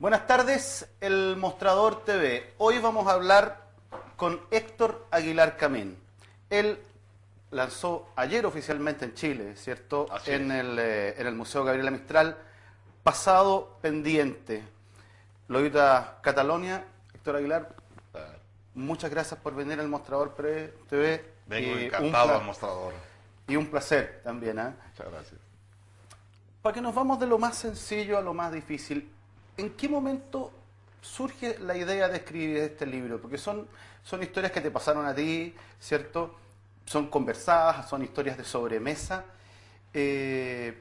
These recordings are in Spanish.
Buenas tardes, El Mostrador TV. Hoy vamos a hablar con Héctor Aguilar Camín. Él lanzó ayer oficialmente en Chile, ¿cierto? En el Museo Gabriela Mistral, Pasado Pendiente. Lolita Catalonia, Héctor Aguilar, muchas gracias por venir al Mostrador TV. Vengo encantado al Mostrador. Y un placer también, ¿eh? Muchas gracias. Para que nos vamos de lo más sencillo a lo más difícil, ¿en qué momento surge la idea de escribir este libro? Porque son historias que te pasaron a ti, ¿cierto? Son conversadas, son historias de sobremesa. Y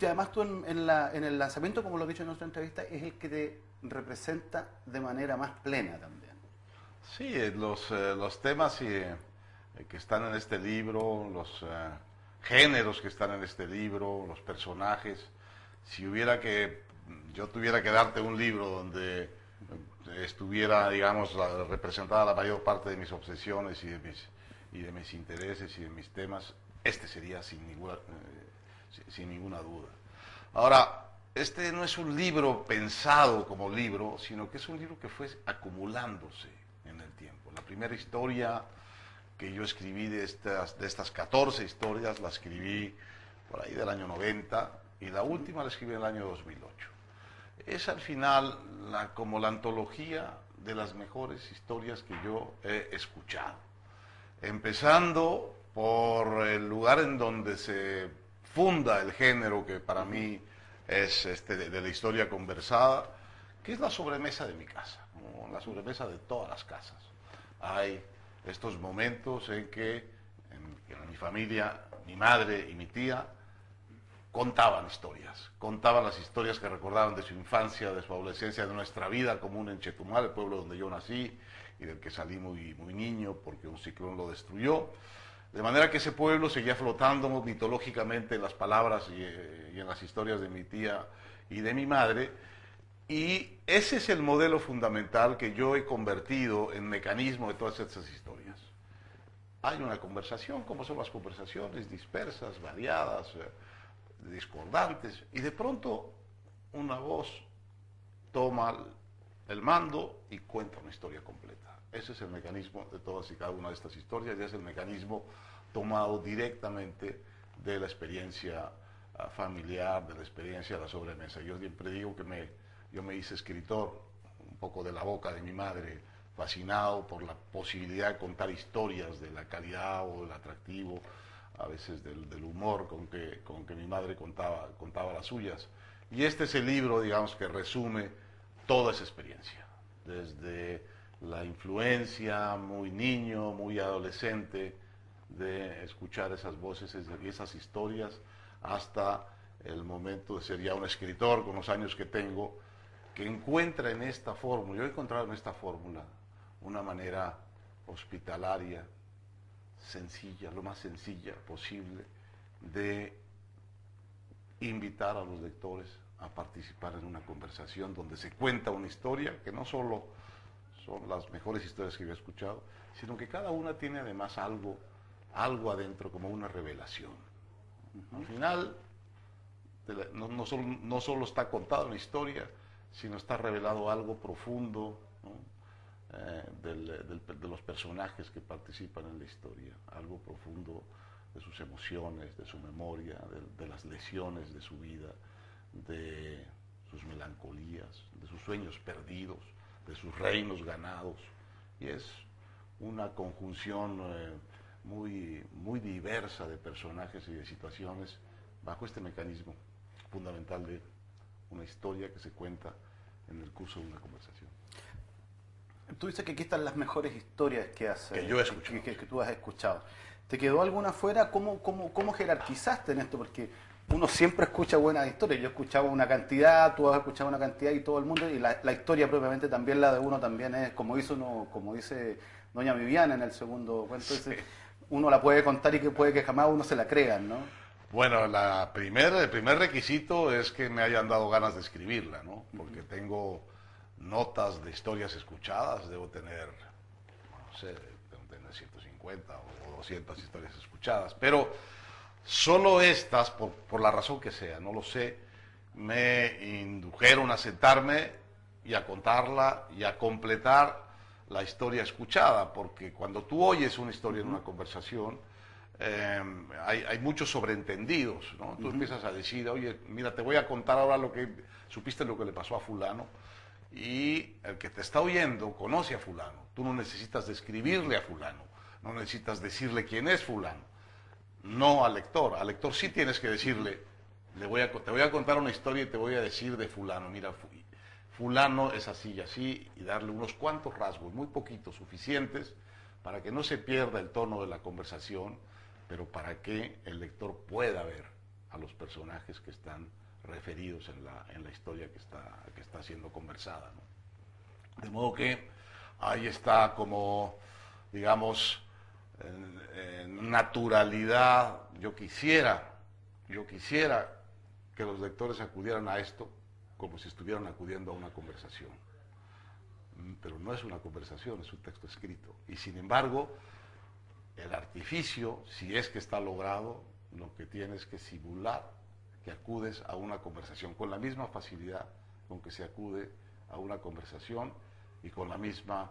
además tú en el lanzamiento, como lo he dicho en nuestra entrevista, es el que te representa de manera más plena también. Sí, los temas que están en este libro, los géneros que están en este libro, los personajes. Si yo tuviera que darte un libro donde estuviera, digamos, representada la mayor parte de mis obsesiones y de mis intereses y de mis temas, este sería sin ninguna duda. Ahora, este no es un libro pensado como libro, sino que es un libro que fue acumulándose en el tiempo. La primera historia que yo escribí de estas 14 historias, la escribí por ahí del año 90, y la última la escribí en el año 2008. Es al final como la antología de las mejores historias que yo he escuchado. Empezando por el lugar en donde se funda el género que para mí es de la historia conversada, que es la sobremesa de mi casa, como la sobremesa de todas las casas. Hay estos momentos en que en mi familia, mi madre y mi tía contaban las historias que recordaban de su infancia, de su adolescencia, de nuestra vida común en Chetumal, el pueblo donde yo nací y del que salí muy niño porque un ciclón lo destruyó. De manera que ese pueblo seguía flotando mitológicamente en las palabras y en las historias de mi tía y de mi madre. Y ese es el modelo fundamental que yo he convertido en mecanismo de todas estas historias. Hay una conversación, como son las conversaciones, dispersas, variadas, discordantes, y de pronto una voz toma el mando y cuenta una historia completa. Ese es el mecanismo de todas y cada una de estas historias, y es el mecanismo tomado directamente de la experiencia familiar, de la experiencia de la sobremesa. Yo siempre digo que yo me hice escritor un poco de la boca de mi madre, fascinado por la posibilidad de contar historias, de la calidad o del atractivo, a veces del humor con que mi madre contaba las suyas. Y este es el libro, digamos, que resume toda esa experiencia, desde la influencia muy niño, muy adolescente, de escuchar esas voces y esas historias, hasta el momento de ser ya un escritor con los años que tengo, que encuentra en esta fórmula, yo he encontrado en esta fórmula una manera hospitalaria, sencilla, lo más sencilla posible, de invitar a los lectores a participar en una conversación donde se cuenta una historia que no solo son las mejores historias que yo he escuchado, sino que cada una tiene además algo adentro, como una revelación. Al final, no solo está contada una historia, sino está revelado algo profundo, ¿no? De los personajes que participan en la historia, algo profundo de sus emociones, de su memoria, de las lesiones de su vida, de sus melancolías, de sus sueños perdidos, de sus reinos ganados. Y es una conjunción muy diversa de personajes y de situaciones bajo este mecanismo fundamental de una historia que se cuenta en el curso de una conversación. Tú dices que aquí están las mejores historias que yo he escuchado, que tú has escuchado. ¿Te quedó alguna fuera? ¿Cómo jerarquizaste en esto? Porque uno siempre escucha buenas historias. Yo escuchaba una cantidad, tú has escuchado una cantidad y todo el mundo, y la historia propiamente también, la de uno también es, como dice doña Viviana en el segundo cuento, sí. Uno la puede contar y que puede que jamás uno se la crean, ¿no? Bueno, el primer requisito es que me hayan dado ganas de escribirla, ¿no? Porque tengo notas de historias escuchadas, debo tener 150 o 200 historias escuchadas, pero solo estas, por la razón que sea, no lo sé, me indujeron a sentarme y a contarla y a completar la historia escuchada, porque cuando tú oyes una historia en una conversación, hay muchos sobreentendidos, ¿no? Tú empiezas a decir, oye, mira, te voy a contar ahora supiste lo que le pasó a fulano, y el que te está oyendo conoce a fulano. Tú no necesitas describirle a fulano, no necesitas decirle quién es fulano, no al lector. Al lector sí tienes que decirle, te voy a contar una historia y te voy a decir de fulano, mira, fulano es así y así, y darle unos cuantos rasgos, muy poquitos, suficientes, para que no se pierda el tono de la conversación, pero para que el lector pueda ver a los personajes que están referidos en la historia que está siendo conversada, ¿no? De modo que ahí está como, digamos, en naturalidad. Yo quisiera que los lectores acudieran a esto como si estuvieran acudiendo a una conversación. Pero no es una conversación, es un texto escrito. Y sin embargo, el artificio, si es que está logrado, lo que tienes es que simular que acudes a una conversación con la misma facilidad con que se acude a una conversación y con la misma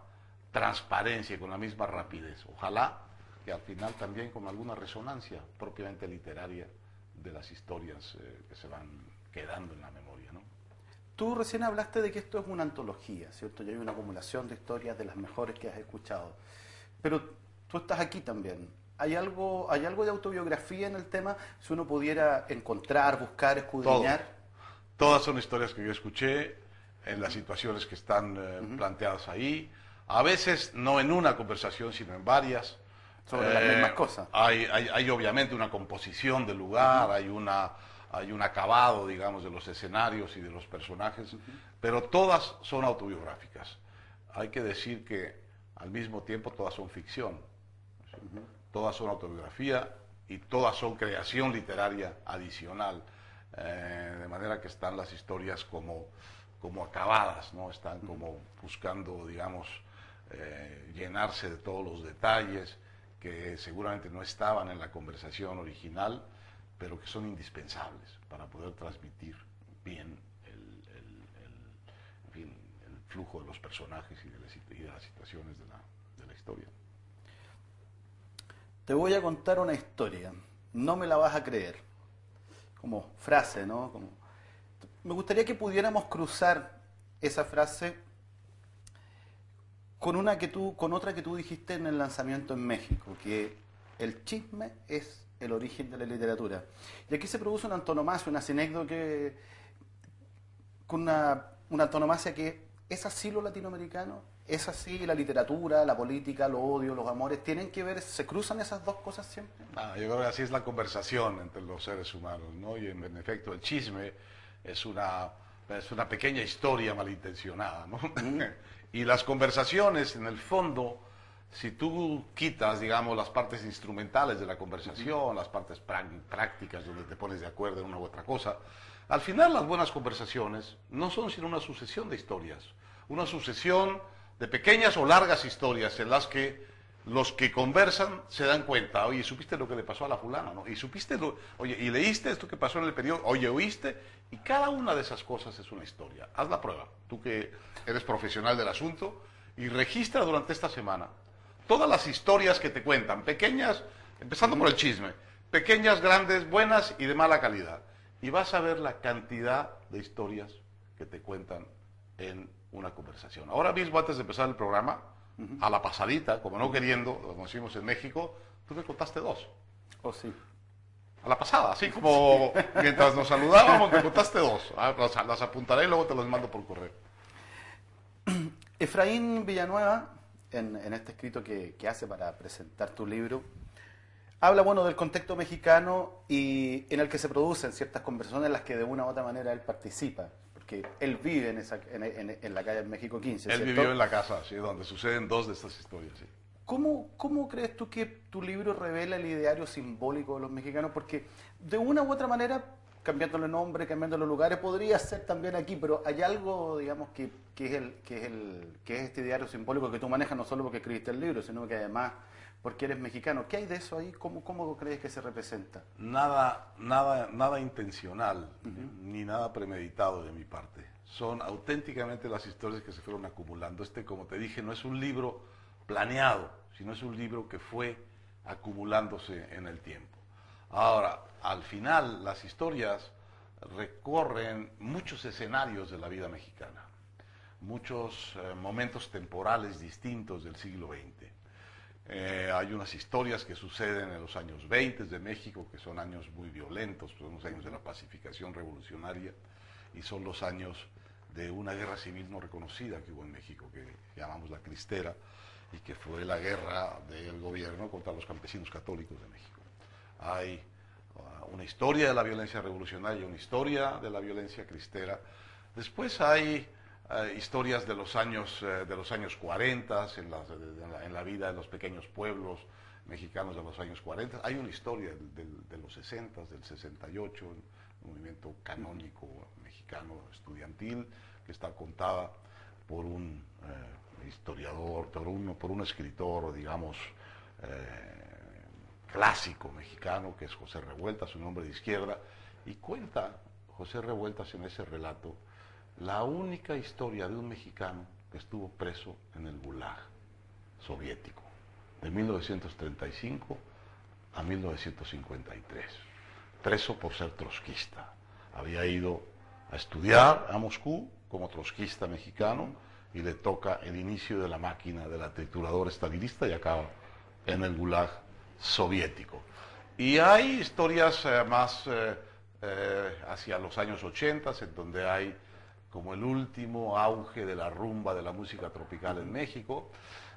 transparencia y con la misma rapidez. Ojalá que al final también con alguna resonancia propiamente literaria de las historias que se van quedando en la memoria, ¿no? Tú recién hablaste de que esto es una antología, ¿cierto? Y hay una acumulación de historias de las mejores que has escuchado. Pero tú estás aquí también. ¿Hay algo de autobiografía en el tema? Si uno pudiera encontrar, buscar, escudriñar. Todas son historias que yo escuché en las situaciones que están planteadas ahí. A veces no en una conversación, sino en varias. Sobre las mismas cosas. Hay obviamente una composición del lugar, hay un acabado, digamos, de los escenarios y de los personajes, pero todas son autobiográficas. Hay que decir que al mismo tiempo todas son ficción, ¿sí? Todas son autobiografía y todas son creación literaria adicional, de manera que están las historias como acabadas, ¿no? Están como buscando, digamos, llenarse de todos los detalles que seguramente no estaban en la conversación original, pero que son indispensables para poder transmitir bien en fin, el flujo de los personajes y de las situaciones de la historia. Te voy a contar una historia, no me la vas a creer, como frase, ¿no? Me gustaría que pudiéramos cruzar esa frase con otra que tú dijiste en el lanzamiento en México, que el chisme es el origen de la literatura. Y aquí se produce una antonomasia, una sinécdoque con una antonomasia que es así lo latinoamericano, es así la literatura, la política, los odios, los amores, tienen que ver, se cruzan esas dos cosas siempre. Yo creo que así es la conversación entre los seres humanos, ¿no? Y en efecto el chisme es una pequeña historia malintencionada, ¿no? Y las conversaciones, en el fondo, si tú quitas, digamos, las partes instrumentales de la conversación, las partes prácticas donde te pones de acuerdo en una u otra cosa, al final las buenas conversaciones no son sino una sucesión de historias, una sucesión de pequeñas o largas historias en las que los que conversan se dan cuenta, oye, ¿supiste lo que le pasó a la fulana? ¿No? Oye, ¿y leíste esto que pasó en el periódico? Oye, ¿oíste? Y cada una de esas cosas es una historia. Haz la prueba, tú que eres profesional del asunto, y registra durante esta semana todas las historias que te cuentan, pequeñas, empezando por el chisme, pequeñas, grandes, buenas y de mala calidad. Y vas a ver la cantidad de historias que te cuentan en una conversación. Ahora mismo, antes de empezar el programa, a la pasadita, como no queriendo, lo conocimos en México, tú me contaste dos. Oh, sí. A la pasada, así como mientras nos saludábamos, me contaste dos. Las apuntaré y luego te las mando por correo. Efraín Villanueva, en este escrito que hace para presentar tu libro, habla, bueno, del contexto mexicano y en el que se producen ciertas conversaciones en las que de una u otra manera él participa, porque él vive en la calle México 15. Él ¿cierto? vivió en la casa, sí, donde suceden dos de estas historias, sí. ¿Cómo crees tú que tu libro revela el ideario simbólico de los mexicanos? Porque de una u otra manera, cambiándole nombre, cambiándole lugares, podría ser también aquí, pero hay algo, digamos, que es este ideario simbólico que tú manejas no solo porque escribiste el libro, sino que además porque eres mexicano. ¿Qué hay de eso ahí? ¿Cómo crees que se representa? Nada intencional, ni nada premeditado de mi parte. son auténticamente las historias que se fueron acumulando. Como te dije, no es un libro planeado, sino es un libro que fue acumulándose en el tiempo. Ahora, al final, las historias recorren muchos escenarios de la vida mexicana, muchos momentos temporales distintos del siglo XX. Hay unas historias que suceden en los años 20 de México, que son años muy violentos, son los años de la pacificación revolucionaria, y son los años de una guerra civil no reconocida que hubo en México, que llamamos la Cristera, y que fue la guerra del gobierno contra los campesinos católicos de México. Hay una historia de la violencia revolucionaria, una historia de la violencia cristera. Después hay historias de los años 40 en la vida de los pequeños pueblos mexicanos de los años 40. Hay una historia de los 60, del 68, un movimiento canónico mexicano estudiantil que está contada por un historiador, por un escritor, digamos, clásico mexicano, que es José Revueltas, un hombre de izquierda, y cuenta José Revueltas en ese relato la única historia de un mexicano que estuvo preso en el Gulag soviético, de 1935 a 1953, preso por ser trotskista. Había ido a estudiar a Moscú como trotskista mexicano y le toca el inicio de la máquina de la trituradora estalinista y acaba en el Gulag soviético. Y hay historias más hacia los años 80, en donde hay como el último auge de la rumba de la música tropical en México.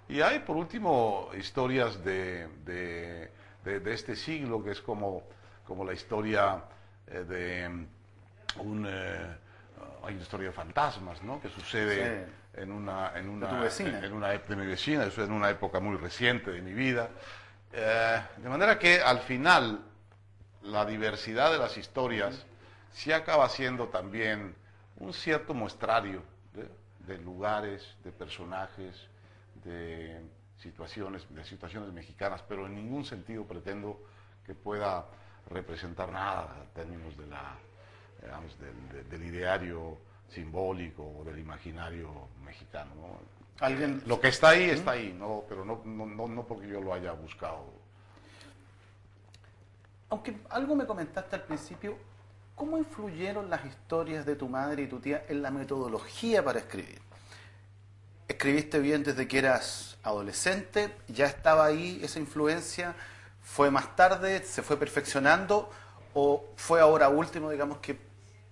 Y hay, por último, historias de este siglo, que es como la historia hay una historia de fantasmas, ¿no?, que sucede Sí. de mi vecina, eso en una época muy reciente de mi vida. De manera que al final la diversidad de las historias sí acaba siendo también un cierto muestrario de lugares, de personajes, de situaciones mexicanas, pero en ningún sentido pretendo que pueda representar nada en términos de digamos, del ideario simbólico o del imaginario mexicano, ¿no? Lo que está ahí, ¿no? Pero no porque yo lo haya buscado. Aunque algo me comentaste al principio, ¿cómo influyeron las historias de tu madre y tu tía en la metodología para escribir? ¿Escribiste bien desde que eras adolescente? ¿Ya estaba ahí esa influencia? ¿Fue más tarde? ¿Se fue perfeccionando? ¿O fue ahora último, digamos, que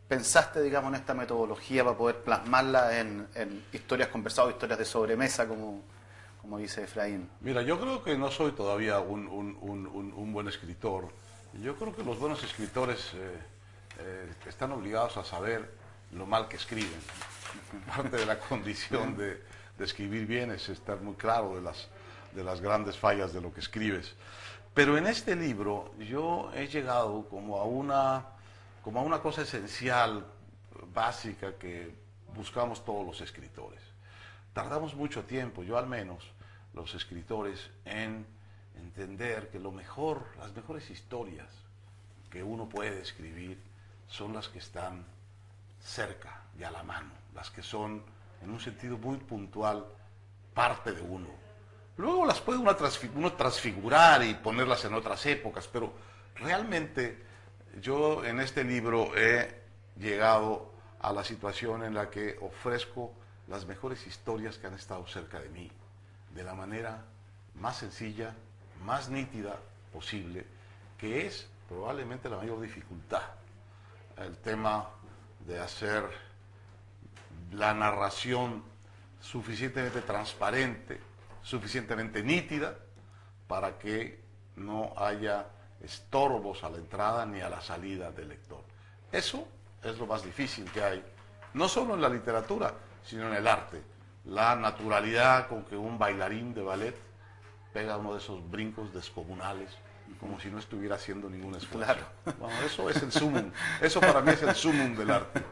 pensaste, digamos, en esta metodología para poder plasmarla en historias conversadas, historias de sobremesa, como dice Efraín? Mira, yo creo que no soy todavía un buen escritor. Yo creo que los buenos escritores están obligados a saber lo mal que escriben. Parte de la condición de escribir bien es estar muy claro de las grandes fallas de lo que escribes. Pero en este libro yo he llegado como a una cosa esencial, básica, que buscamos todos los escritores. Tardamos mucho tiempo, yo al menos, los escritores, en entender que las mejores historias que uno puede escribir son las que están cerca y a la mano, las que son, en un sentido muy puntual, parte de uno. Luego las puede uno transfigurar y ponerlas en otras épocas, pero realmente yo en este libro he llegado a la situación en la que ofrezco las mejores historias que han estado cerca de mí, de la manera más sencilla, más nítida posible, que es probablemente la mayor dificultad. El tema de hacer la narración suficientemente transparente, suficientemente nítida, para que no haya estorbos a la entrada ni a la salida del lector. Eso es lo más difícil que hay, no solo en la literatura, sino en el arte. La naturalidad con que un bailarín de ballet pega uno de esos brincos descomunales, como si no estuviera haciendo ningún esfuerzo. Claro. Bueno, eso es el sumum, eso para mí es el sumum del arte.